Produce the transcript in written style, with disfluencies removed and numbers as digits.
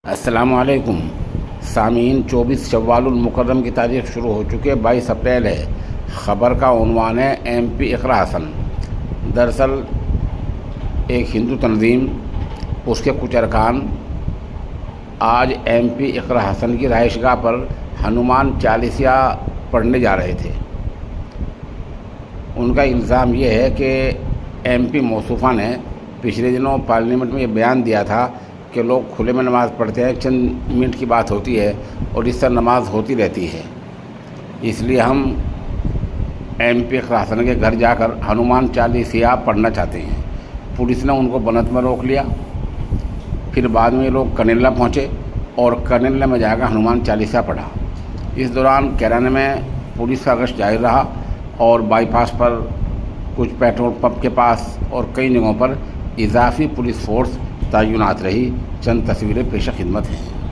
السلام علیکم سامعین، 24 شوال المکرم کی تاریخ شروع ہو چکی ہے، 22 اپریل ہے۔ خبر کا عنوان ہے ایم پی اقرا حسن۔ دراصل ایک ہندو تنظیم، اس کے کچھ ارکان آج ایم پی اقرا حسن کی رہائش گاہ پر ہنومان چالیسا پڑھنے جا رہے تھے۔ ان کا الزام یہ ہے کہ ایم پی موصوفہ نے پچھلے دنوں پارلیمنٹ میں یہ بیان دیا تھا کہ لوگ کھلے میں نماز پڑھتے ہیں، چند منٹ کی بات ہوتی ہے اور اس طرح نماز ہوتی رہتی ہے، اس لیے ہم ایم پی اقرا حسن کے گھر جا کر ہنومان چالیسا پڑھنا چاہتے ہیں۔ پولیس نے ان کو بنت میں روک لیا، پھر بعد میں یہ لوگ کنیلا پہنچے اور کنیلا میں جا کر ہنومان چالیسا پڑھا۔ اس دوران کیرانہ میں پولیس کا گشت جاری رہا اور بائی پاس پر، کچھ پیٹرول پمپ کے پاس اور کئی جگہوں پر اضافی پولیس فورس تعینات رہی۔ چند تصویریں پیش خدمت ہیں۔